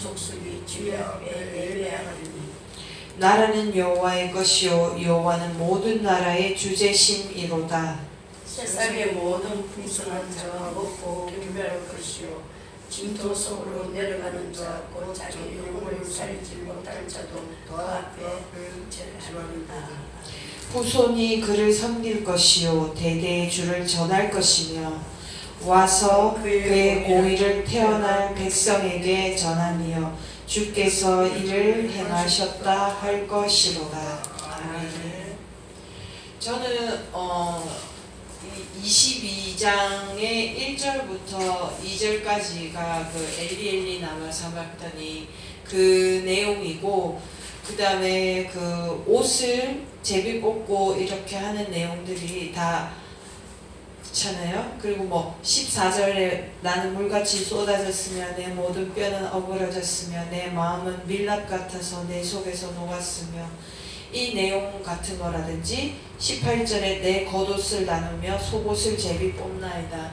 족속이 주의 앞에 예배하리니 나라는 여호와의 것이요 여호와는 모든 나라의 주제심이로다. 세상의 모든 풍성한 자가 먹고 경배할 것이요 진토 속으로 내려가는 자 곧 자기 영혼을 살리지 못할 자도 그 앞에 절하리다. 후손이 그를 섬길 것이요 대대의 주를 전할 것이며 와서 그의 공의를 태어날 백성에게 전하며 주께서 이를 행하셨다 할 것이로다. 아멘. 저는 22장의 1절부터 2절까지가 그 엘리 나마 사막더니 그 내용이고, 그 다음에 그 옷을 제비 뽑고 이렇게 하는 내용들이 다 그렇잖아요. 그리고 뭐 14절에 나는 물같이 쏟아졌으며 내 모든 뼈는 어그러졌으며 내 마음은 밀랍 같아서 내 속에서 녹았으며 이 내용 같은 거라든지 18절에 내 겉옷을 나누며 속옷을 제비 뽑나이다.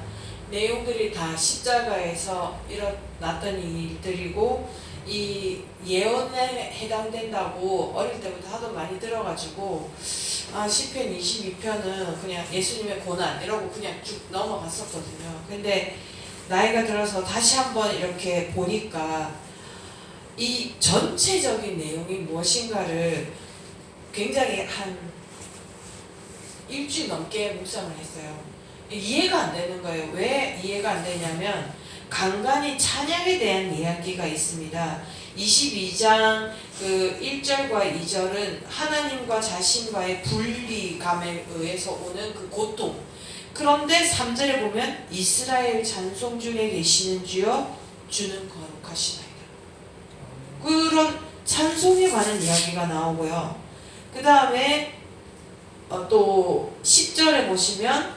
내용들이 다 십자가에서 일어났던 일들이고 이 예언에 해당된다고 어릴 때부터 하도 많이 들어가지고 시편 22편은 그냥 예수님의 고난 이러고 그냥 쭉 넘어갔었거든요. 근데 나이가 들어서 다시 한번 이렇게 보니까 이 전체적인 내용이 무엇인가를 굉장히 한 일주일 넘게 묵상을 했어요. 이해가 안 되는 거예요. 왜 이해가 안 되냐면 간간히 찬양에 대한 이야기가 있습니다. 22장 그 1절과 2절은 하나님과 자신과의 분리감에 의해서 오는 그 고통. 그런데 3절에 보면 이스라엘 찬송 중에 계시는 주여 주는 거룩하시나이다. 그런 찬송에 관한 이야기가 나오고요. 그 다음에 또 10절에 보시면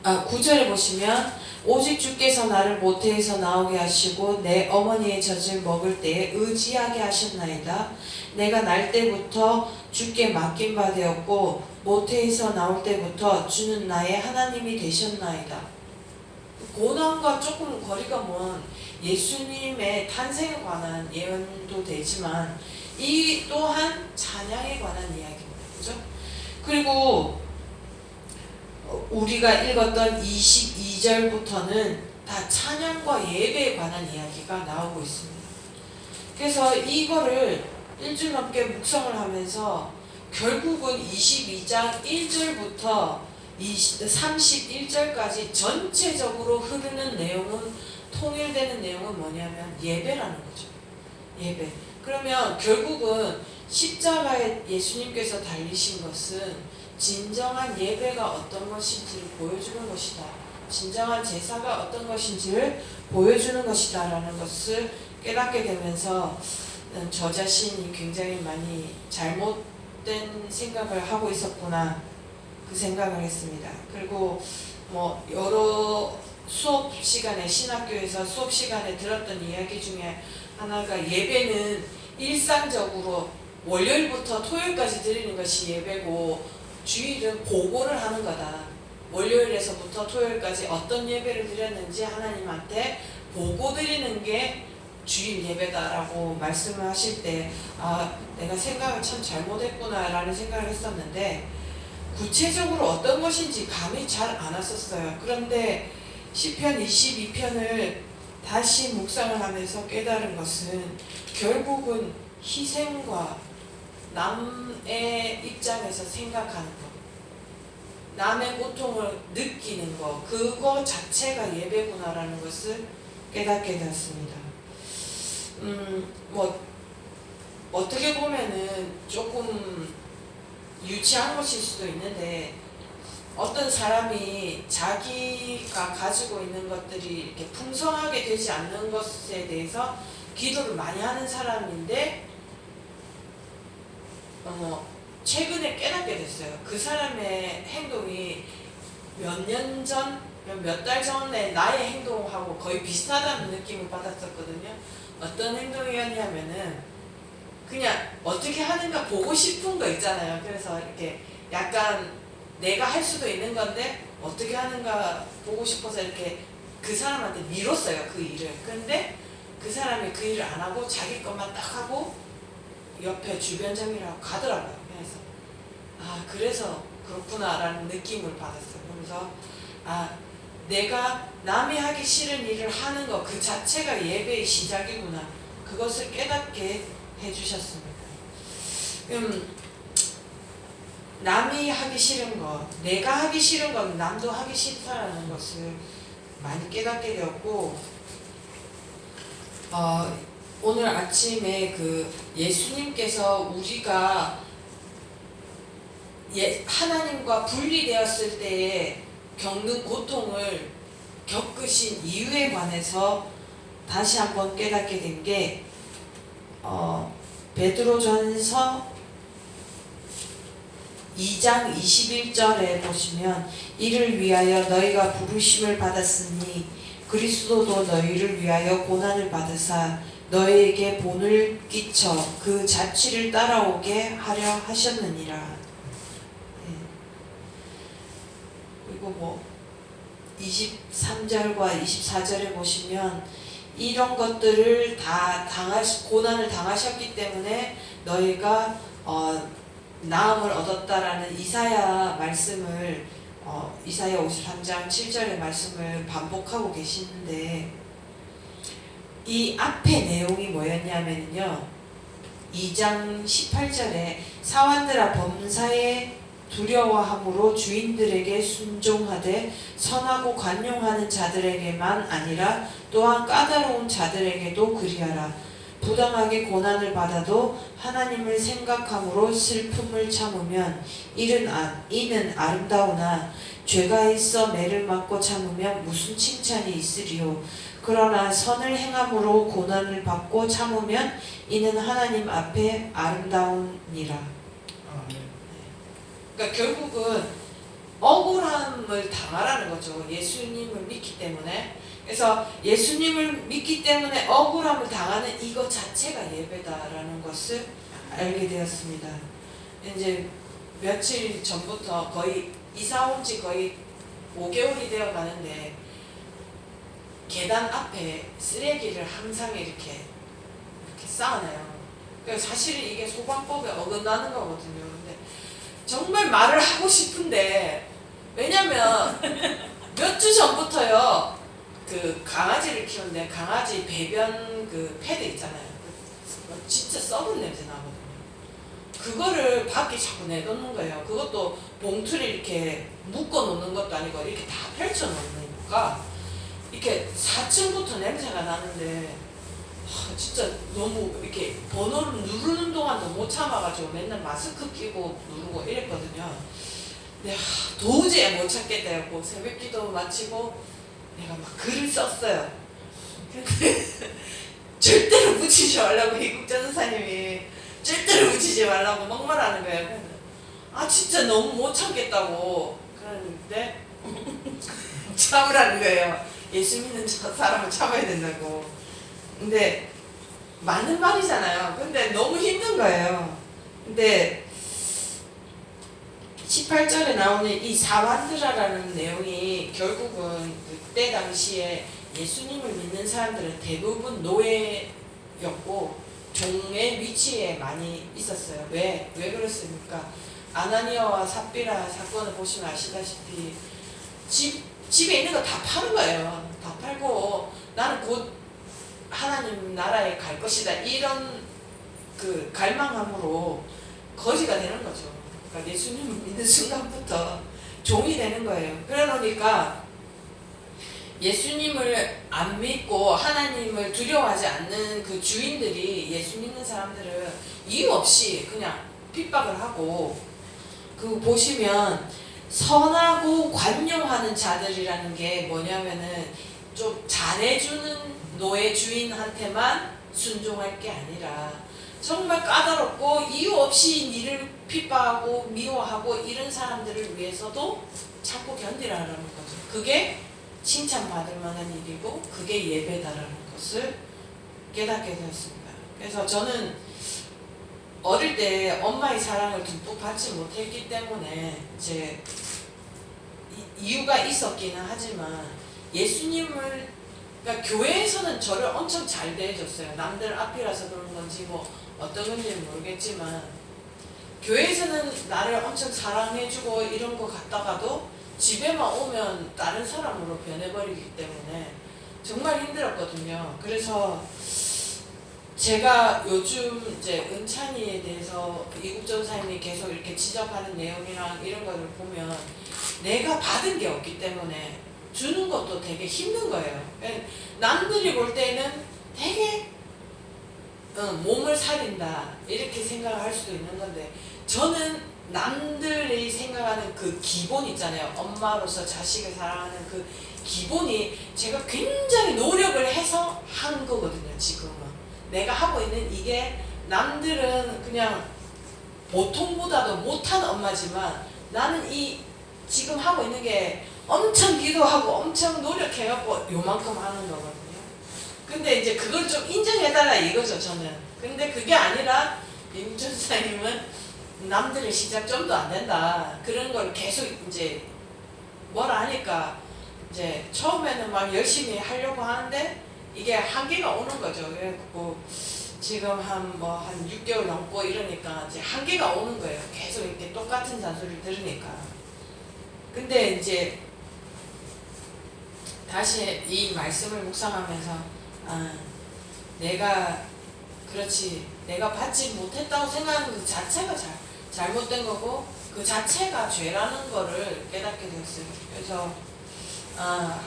9절에 보시면 오직 주께서 나를 모태에서 나오게 하시고 내 어머니의 젖을 먹을 때에 의지하게 하셨나이다. 내가 날 때부터 주께 맡긴 바 되었고 모태에서 나올 때부터 주는 나의 하나님이 되셨나이다. 고난과 조금 거리가 먼 예수님의 탄생에 관한 예언도 되지만 이 또한 찬양에 관한 이야기입니다. 그죠? 그리고 우리가 읽었던 22절부터는 다 찬양과 예배에 관한 이야기가 나오고 있습니다. 그래서 이거를 일주일 넘게 묵상을 하면서 결국은 22장 1절부터 31절까지 전체적으로 흐르는 내용은, 통일되는 내용은 뭐냐면 예배라는 거죠. 예배. 그러면 결국은 십자가에 예수님께서 달리신 것은 진정한 예배가 어떤 것인지를 보여주는 것이다. 진정한 제사가 어떤 것인지를 보여주는 것이다 라는 것을 깨닫게 되면서 저 자신이 굉장히 많이 잘못된 생각을 하고 있었구나, 그 생각을 했습니다. 그리고 뭐 여러 수업 시간에, 신학교에서 수업 시간에 들었던 이야기 중에 하나가 예배는 일상적으로 월요일부터 토요일까지 드리는 것이 예배고 주일은 보고를 하는 거다. 월요일에서부터 토요일까지 어떤 예배를 드렸는지 하나님한테 보고 드리는 게 주일 예배다라고 말씀을 하실 때 내가 생각을 참 잘못했구나 라는 생각을 했었는데 구체적으로 어떤 것인지 감이 잘 안 왔었어요. 그런데 시편 22편을 다시 묵상을 하면서 깨달은 것은 결국은 희생과 남의 입장에서 생각하는 것, 남의 고통을 느끼는 것, 그거 자체가 예배구나라는 것을 깨닫게 되었습니다. 뭐 어떻게 보면은 조금 유치한 것일 수도 있는데, 어떤 사람이 자기가 가지고 있는 것들이 이렇게 풍성하게 되지 않는 것에 대해서 기도를 많이 하는 사람인데 최근에 깨닫게 됐어요. 그 사람의 행동이 몇 년 전, 몇 달 전에 나의 행동하고 거의 비슷하다는 느낌을 받았었거든요. 어떤 행동이었냐면은 그냥 어떻게 하는가 보고 싶은 거 있잖아요. 그래서 이렇게 약간 내가 할 수도 있는 건데 어떻게 하는가 보고 싶어서 이렇게 그 사람한테 미뤘어요, 그 일을. 근데 그 사람이 그 일을 안 하고 자기 것만 딱 하고 옆에 주변 정리라고 가더라고요. 그래서 그렇구나라는 느낌을 받았어요. 그래서 내가 남이 하기 싫은 일을 하는 것 그 자체가 예배의 시작이구나. 그것을 깨닫게 해주셨습니다. 남이 하기 싫은 것, 내가 하기 싫은 건 남도 하기 싫다라는 것을 많이 깨닫게 되었고, 오늘 아침에 그 예수님께서 우리가 하나님과 분리되었을 때에 겪는 고통을 겪으신 이유에 관해서 다시 한번 깨닫게 된 게 베드로전서 2장 21절에 보시면 이를 위하여 너희가 부르심을 받았으니 그리스도도 너희를 위하여 고난을 받으사 너희에게 본을 끼쳐 그 자취를 따라오게 하려 하셨느니라. 그리고 23절과 24절에 보시면 이런 것들을 다 고난을 당하셨기 때문에 너희가 나음을 얻었다라는 이사야 말씀을 이사야 53장 7절의 말씀을 반복하고 계시는데, 이 앞에 내용이 뭐였냐면요, 2장 18절에 사환들아 범사에 두려워함으로 주인들에게 순종하되 선하고 관용하는 자들에게만 아니라 또한 까다로운 자들에게도 그리하라. 부당하게 고난을 받아도 하나님을 생각함으로 슬픔을 참으면 이는 아름다우나 죄가 있어 매를 맞고 참으면 무슨 칭찬이 있으리요. 그러나 선을 행함으로 고난을 받고 참으면 이는 하나님 앞에 아름다우니라. 그러니까 결국은 억울함을 당하라는 거죠. 예수님을 믿기 때문에. 그래서 예수님을 믿기 때문에 억울함을 당하는 이것 자체가 예배다라는 것을 알게 되었습니다. 이제 며칠 전부터 거의 이사 온 지 거의 5개월이 되어 가는데 계단 앞에 쓰레기를 항상 이렇게 쌓아놔요. 그러니까 사실은 이게 소방법에 어긋나는 거거든요. 근데 정말 말을 하고 싶은데, 왜냐면 몇 주 전부터요, 그 강아지를 키우는데 강아지 배변 그 패드 있잖아요. 진짜 썩은 냄새 나거든요. 그거를 밖에 자꾸 내놓는 거예요. 그것도 봉투를 이렇게 묶어 놓는 것도 아니고 이렇게 다 펼쳐 놓으니까 이렇게 4층부터 냄새가 나는데 진짜 너무 이렇게 번호를 누르는 동안도 못 참아가지고 맨날 마스크 끼고 누르고 이랬거든요. 근데 도저히 못 참겠다 해고 새벽 기도 마치고 내가 막 글을 썼어요. 근데 절대로 묻히지 말라고 이국자 선사님이 절대로 묻히지 말라고 막 말하는 거예요. 진짜 너무 못 참겠다고 그러는데 참으라는 거예요. 예수 믿는 사람은 참아야 된다고. 근데 맞는 말이잖아요. 근데 너무 힘든 거예요. 근데 18절에 나오는 이 사완드라라는 내용이 결국은 그때 당시에 예수님을 믿는 사람들은 대부분 노예였고 종의 위치에 많이 있었어요. 왜 그렇습니까? 아나니아와 삽비라 사건을 보시면 아시다시피 집에 있는 거 다 파는 거예요. 다 팔고 나는 곧 하나님 나라에 갈 것이다, 이런 그 갈망함으로 거지가 되는 거죠. 그러니까 예수님을 믿는 순간부터 종이 되는 거예요. 그러니까 예수님을 안 믿고 하나님을 두려워하지 않는 그 주인들이 예수 믿는 사람들을 이유 없이 그냥 핍박을 하고, 그 보시면 선하고 관용하는 자들이라는 게 뭐냐면은 좀 잘해주는 노예 주인한테만 순종할 게 아니라 정말 까다롭고 이유 없이 니를 핍박하고 미워하고 이런 사람들을 위해서도 참고 견디라는 거죠. 그게 칭찬받을 만한 일이고 그게 예배다라는 것을 깨닫게 되었습니다. 그래서 저는 어릴 때 엄마의 사랑을 듬뿍 받지 못했기 때문에 이제 이유가 있었기는 하지만 예수님을 그러니까 교회에서는 저를 엄청 잘 대해줬어요. 남들 앞이라서 그런 건지 뭐 어떤 건지는 모르겠지만 교회에서는 나를 엄청 사랑해주고 이런 거 같다가도 집에만 오면 다른 사람으로 변해버리기 때문에 정말 힘들었거든요. 그래서 제가 요즘 이제 은찬이에 대해서 이국 전사님이 계속 이렇게 지적하는 내용이랑 이런 것을 보면 내가 받은 게 없기 때문에 주는 것도 되게 힘든 거예요. 남들이 볼 때는 되게 몸을 사린다 이렇게 생각을 할 수도 있는 건데 저는 남들이 생각하는 그 기본 있잖아요. 엄마로서 자식을 사랑하는 그 기본이 제가 굉장히 노력을 해서 한 거거든요. 지금은 내가 하고 있는 이게 남들은 그냥 보통보다도 못한 엄마지만 나는 이 지금 하고 있는 게 엄청 기도하고 엄청 노력해갖고 요만큼 하는 거거든요. 근데 이제 그걸 좀 인정해달라 이거죠 저는. 근데 그게 아니라 임준사님은 남들의 시작 좀도 안 된다 그런 걸 계속 이제 뭐라 하니까 이제 처음에는 막 열심히 하려고 하는데 이게 한계가 오는 거죠. 그래갖고 지금 한 6개월 넘고 이러니까 이제 한계가 오는 거예요. 계속 이렇게 똑같은 잔소리를 들으니까. 근데 이제 다시 이 말씀을 묵상하면서 내가 그렇지 내가 받지 못했다고 생각하는 그 자체가 잘못된 거고 그 자체가 죄라는 거를 깨닫게 되었어요. 그래서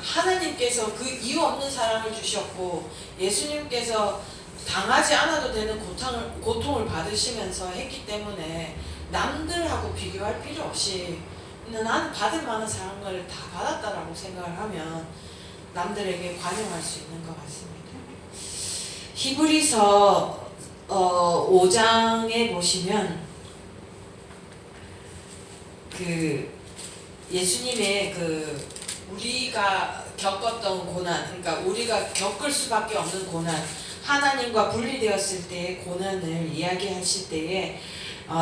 하나님께서 그 이유 없는 사랑을 주셨고 예수님께서 당하지 않아도 되는 고통을 받으시면서 했기 때문에 남들하고 비교할 필요 없이 나는 받을 만한 사랑을 다 받았다라고 생각을 하면 남들에게 관용할 수 있는 것 같습니다. 히브리서 5장에 보시면 그 예수님의 그 우리가 겪었던 고난, 그러니까 우리가 겪을 수밖에 없는 고난, 하나님과 분리되었을 때의 고난을 이야기하실 때에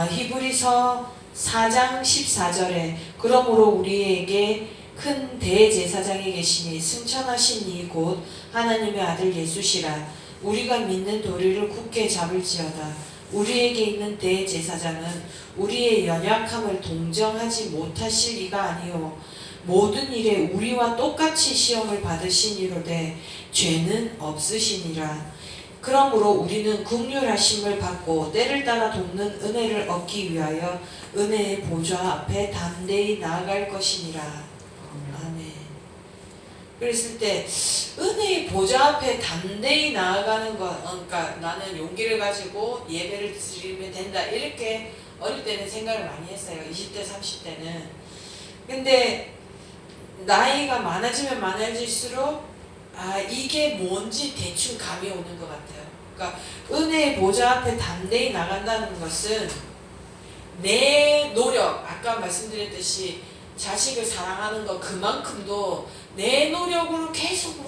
히브리서 4장 14절에 그러므로 우리에게 큰 대제사장이 계시니 승천하신 이 곧 하나님의 아들 예수시라. 우리가 믿는 도리를 굳게 잡을지어다. 우리에게 있는 대제사장은 우리의 연약함을 동정하지 못하실 이가 아니요 모든 일에 우리와 똑같이 시험을 받으시니로되 죄는 없으시니라. 그러므로 우리는 긍휼하심을 받고 때를 따라 돕는 은혜를 얻기 위하여 은혜의 보좌 앞에 담대히 나아갈 것이니라. 아멘. 그랬을 때 은혜의 보좌 앞에 담대히 나아가는 것, 그러니까 나는 용기를 가지고 예배를 드리면 된다 이렇게 어릴 때는 생각을 많이 했어요. 20대 30대는. 근데 나이가 많아지면 많아질수록 이게 뭔지 대충 감이 오는 것 같아요. 그러니까 은혜의 보좌 앞에 담대히 나간다는 것은 내 노력, 아까 말씀드렸듯이 자식을 사랑하는 것 그만큼도 내 노력으로 계속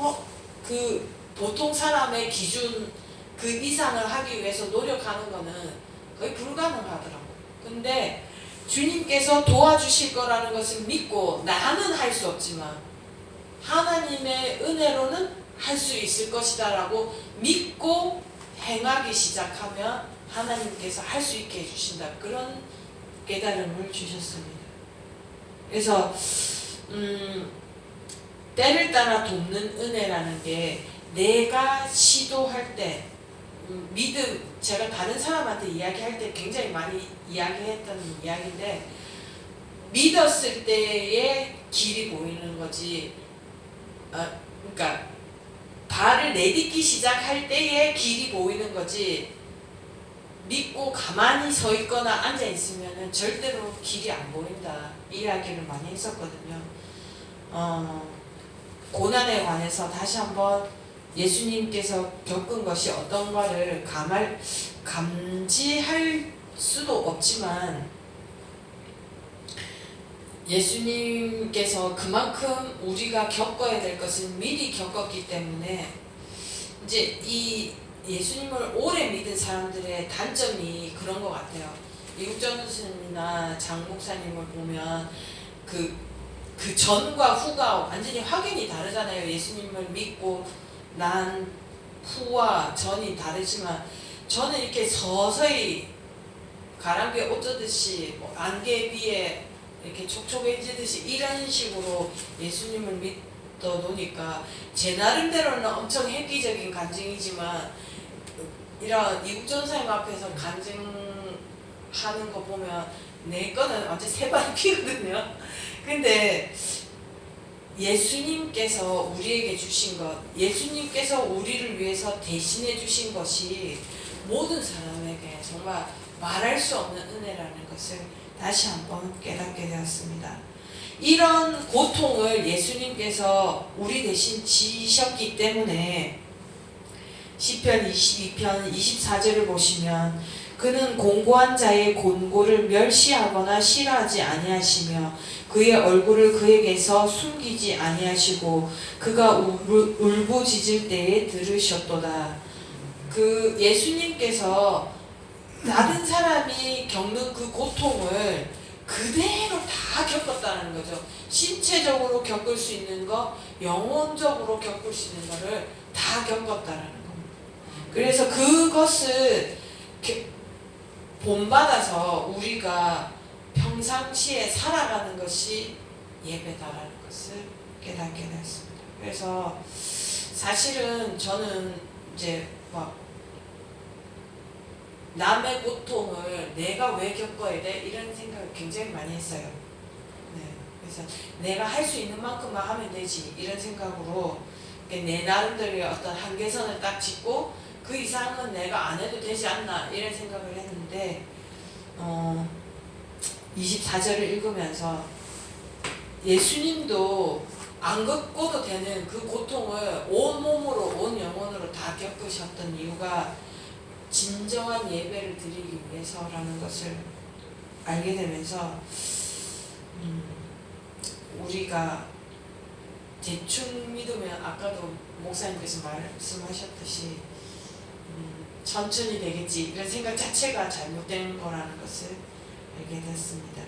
그 보통 사람의 기준 그 이상을 하기 위해서 노력하는 거는 거의 불가능하더라고. 근데 주님께서 도와주실 거라는 것을 믿고 나는 할 수 없지만 하나님의 은혜로는 할 수 있을 것이다 라고 믿고 행하기 시작하면 하나님께서 할 수 있게 해주신다. 그런 깨달음을 주셨습니다. 그래서 때를 따라 돕는 은혜라는 게 내가 시도할 때 믿음, 제가 다른 사람한테 이야기할 때 굉장히 많이 이야기했던 이야기인데 믿었을 때의 길이 보이는 거지 그러니까 발을 내딛기 시작할 때의 길이 보이는 거지 믿고 가만히 서 있거나 앉아 있으면 절대로 길이 안 보인다 이야기를 많이 했었거든요. 고난에 관해서 다시 한번 예수님께서 겪은 것이 어떤가를 감지할 수도 없지만 예수님께서 그만큼 우리가 겪어야 될 것을 미리 겪었기 때문에 이제 이 예수님을 오래 믿은 사람들의 단점이 그런 것 같아요. 이국전 교수님이나 장 목사님을 보면 그 전과 후가 완전히 확연히 다르잖아요. 예수님을 믿고 난 후와 전이 다르지만 저는 이렇게 서서히 가랑비에 옷 젖듯이 뭐 안개 비에 이렇게 촉촉해지듯이 이런 식으로 예수님을 믿어 놓으니까 제 나름대로는 엄청 획기적인 간증이지만 이런 이국전사님 앞에서 간증하는 거 보면 내 거는 완전 세발이 피거든요. 근데 예수님께서 우리에게 주신 것, 예수님께서 우리를 위해서 대신해 주신 것이 모든 사람에게 정말 말할 수 없는 은혜라는 것을 다시 한번 깨닫게 되었습니다. 이런 고통을 예수님께서 우리 대신 지셨기 때문에 시편 22편 24절을 보시면 그는 공고한 자의 곤고를 멸시하거나 싫어하지 아니하시며 그의 얼굴을 그에게서 숨기지 아니하시고 그가 울부짖을 때에 들으셨도다. 그 예수님께서 다른 사람이 겪는 그 고통을 그대로 다 겪었다는 거죠. 신체적으로 겪을 수 있는 거, 영혼적으로 겪을 수 있는 거를 다 겪었다는 겁니다. 그래서 그것을 본받아서 우리가 평상시에 살아가는 것이 예배다라는 것을 깨닫게 되었습니다. 그래서 사실은 저는 이제 막 남의 고통을 내가 왜 겪어야 돼? 이런 생각을 굉장히 많이 했어요. 네. 그래서 내가 할 수 있는 만큼만 하면 되지 이런 생각으로 내 나름대로의 어떤 한계선을 딱 짚고 그 이상은 내가 안 해도 되지 않나 이런 생각을 했는데 24절을 읽으면서 예수님도 안 겪고도 되는 그 고통을 온몸으로 온 영혼으로 다 겪으셨던 이유가 진정한 예배를 드리기 위해서라는 것을 알게 되면서 우리가 대충 믿으면 아까도 목사님께서 말씀하셨듯이 천천히 되겠지 이런 생각 자체가 잘못된 거라는 것을 알게 됐습니다.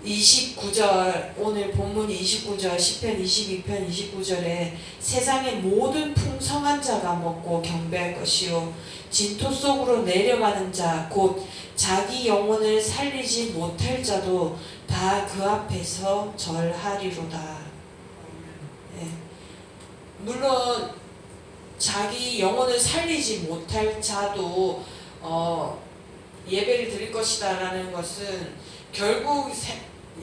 29절 오늘 본문 29절 시편 22편 29절에 세상의 모든 풍성한 자가 먹고 경배할 것이요 진토 속으로 내려가는 자 곧 자기 영혼을 살리지 못할 자도 다 그 앞에서 절하리로다. 네. 물론 자기 영혼을 살리지 못할 자도 예배를 드릴 것이다 라는 것은 결국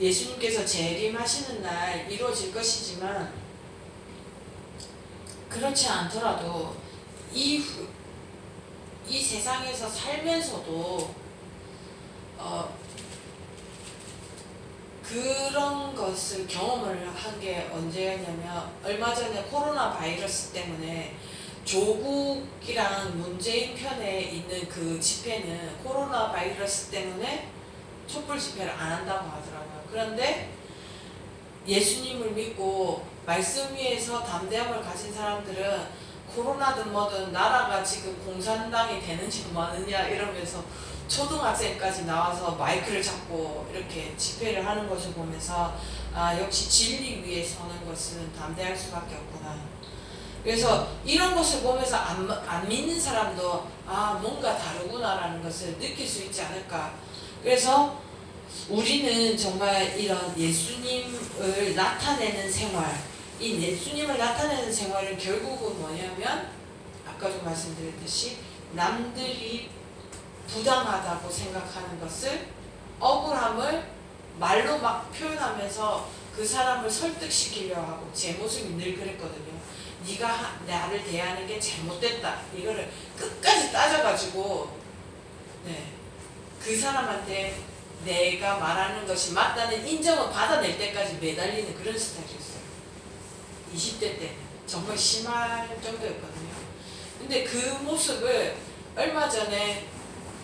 예수님께서 재림하시는 날 이루어질 것이지만 그렇지 않더라도 이 세상에서 살면서도 그런 것을 경험을 한 게 언제였냐면 얼마 전에 코로나 바이러스 때문에 조국이랑 문재인 편에 있는 그 집회는 코로나 바이러스 때문에 촛불 집회를 안 한다고 하더라고요. 그런데 예수님을 믿고 말씀 위에서 담대함을 가진 사람들은 코로나든 뭐든 나라가 지금 공산당이 되는지 뭐하느냐 이러면서 초등학생까지 나와서 마이크를 잡고 이렇게 집회를 하는 것을 보면서 아 역시 진리 위에 서는 것은 담대할 수밖에 없구나. 그래서 이런 것을 보면서 안 믿는 사람도 아 뭔가 다르구나라는 것을 느낄 수 있지 않을까. 그래서 우리는 정말 이런 예수님을 나타내는 생활, 이 예수님을 나타내는 생활은 결국은 뭐냐면 아까도 말씀드렸듯이 남들이 부당하다고 생각하는 것을 억울함을 말로 막 표현하면서 그 사람을 설득시키려 하고 제 모습이 늘 그랬거든요. 네가 나를 대하는 게 잘못됐다. 이거를 끝까지 따져가지고 그 사람한테 내가 말하는 것이 맞다는 인정을 받아낼 때까지 매달리는 그런 스타일이었어요. 20대 때 정말 심할 정도였거든요. 근데 그 모습을 얼마 전에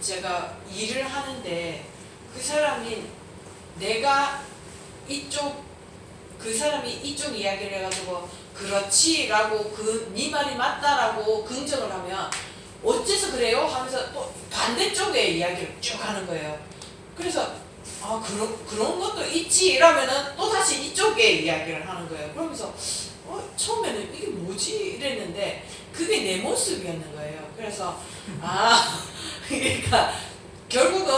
제가 일을 하는데 그 사람이 내가 그 사람이 이쪽 이야기를 해가지고 그렇지 라고 네 말이 맞다라고 긍정을 하면 어째서 그래요? 하면서 또 반대쪽의 이야기를 쭉 하는 거예요. 그래서 그런 것도 있지 이러면은 또 다시 이쪽의 이야기를 하는 거예요. 그러면서 처음에는 이게 뭐지 이랬는데 그게 내 모습이었는 거예요. 그래서 그러니까 결국은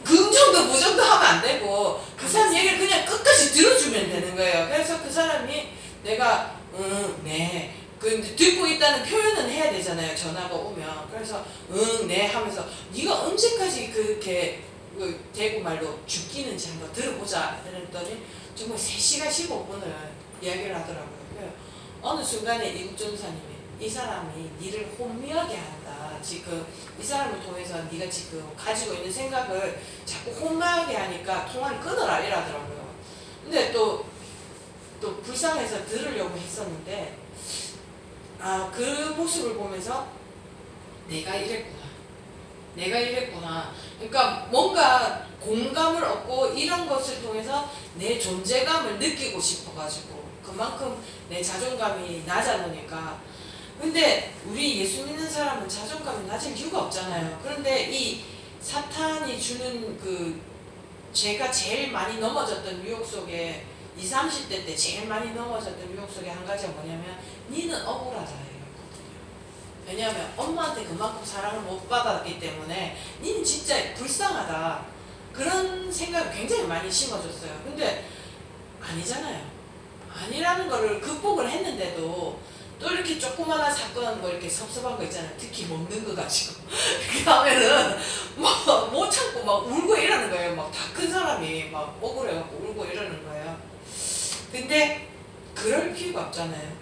긍정도 부정도 하면 안 되고 그 사람 얘기를 그냥 끝까지 들어주면 되는 거예요. 그래서 그 사람이 내가 네 그 듣고 있다는 표현은 해야 되잖아요. 전화가 오면. 그래서 네 하면서 네가 언제까지 그렇게 대구 말로 죽기는지 한번 들어보자 이랬더니 정말 3시간 15분을 이야기를 하더라고요. 어느 순간에 이국 전사님이 이 사람이 니를 혼미하게 한다. 지금 이 사람을 통해서 네가 지금 가지고 있는 생각을 자꾸 혼미하게 하니까 통화를 끊어라 이러더라고요. 근데 또 불쌍해서 들으려고 했었는데 그 모습을 보면서 내가 이랬구나. 그러니까 뭔가 공감을 얻고 이런 것을 통해서 내 존재감을 느끼고 싶어가지고 그만큼 내 자존감이 낮아놓으니까. 근데 우리 예수 믿는 사람은 자존감이 낮을 이유가 없잖아요. 그런데 이 사탄이 주는 그 제가 제일 많이 넘어졌던 유혹 속에 20, 30대 때 제일 많이 넘어졌던 유혹 속에 한 가지가 뭐냐면 니는 억울하다 이거거든요. 왜냐하면 엄마한테 그만큼 사랑을 못 받았기 때문에 니는 진짜 불쌍하다 그런 생각을 굉장히 많이 심어줬어요. 근데 아니잖아요. 아니라는 거를 극복을 했는데도 또 이렇게 조그마한 사건 뭐 이렇게 섭섭한 거 있잖아요. 특히 먹는 거 가지고 그렇게 하면은 막 못 참고 막 울고 이러는 거예요. 막 다 큰 사람이 막 억울해갖고 울고 이러는 거예요. 근데 그럴 필요가 없잖아요.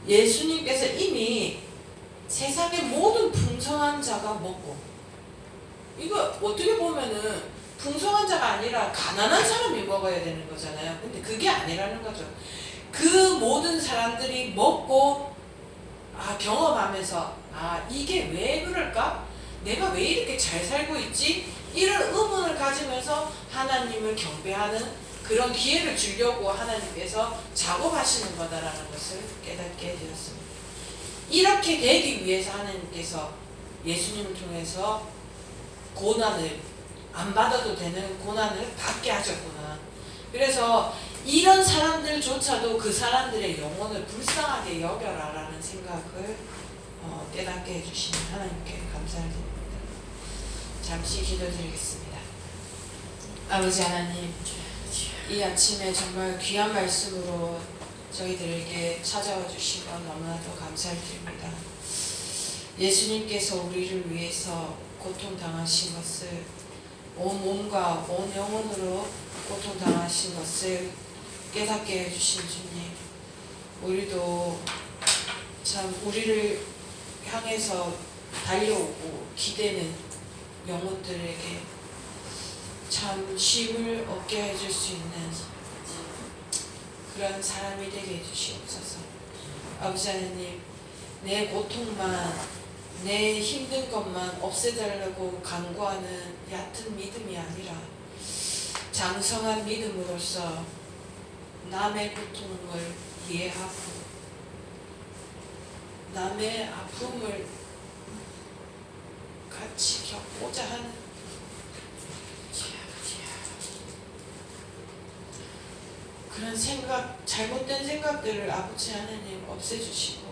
예수님께서 이미 세상의 모든 풍성한 자가 먹고, 이거 어떻게 보면은 풍성한 자가 아니라 가난한 사람이 먹어야 되는 거잖아요. 근데 그게 아니라는 거죠. 그 모든 사람들이 먹고 경험하면서 이게 왜 그럴까? 내가 왜 이렇게 잘 살고 있지? 이런 의문을 가지면서 하나님을 경배하는 그런 기회를 주려고 하나님께서 작업하시는 거다라는 것을 깨닫게 되었습니다. 이렇게 되기 위해서 하나님께서 예수님을 통해서 고난을 안 받아도 되는 고난을 받게 하셨구나. 그래서 이런 사람들조차도 그 사람들의 영혼을 불쌍하게 여겨라라는 생각을 깨닫게 해주시는 하나님께 감사를 드립니다. 잠시 기도드리겠습니다. 아버지 하나님, 이 아침에 정말 귀한 말씀으로 저희들에게 찾아와 주신 건 너무나도 감사를 드립니다. 예수님께서 우리를 위해서 고통당하신 것을, 온 몸과 온 영혼으로 고통당하신 것을 깨닫게 해주신 주님, 우리도 참 우리를 향해서 달려오고 기대는 영혼들에게 참 쉼을 얻게 해줄 수 있는 그런 사람이 되게 해주시옵소서. 아버지 하나님, 내 고통만, 내 힘든 것만 없애달라고 간구하는 얕은 믿음이 아니라 장성한 믿음으로써 남의 고통을 이해하고 남의 아픔을 같이 겪고자 하는 그런 생각, 잘못된 생각들을 아버지 하나님 없애주시고,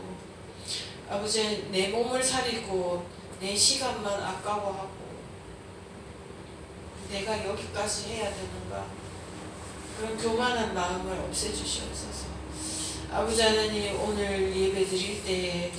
아버지 내 몸을 살리고 내 시간만 아까워하고 내가 여기까지 해야 되는가, 그런 교만한 마음을 없애주시옵소서. 아버지 하나님, 오늘 예배 드릴 때에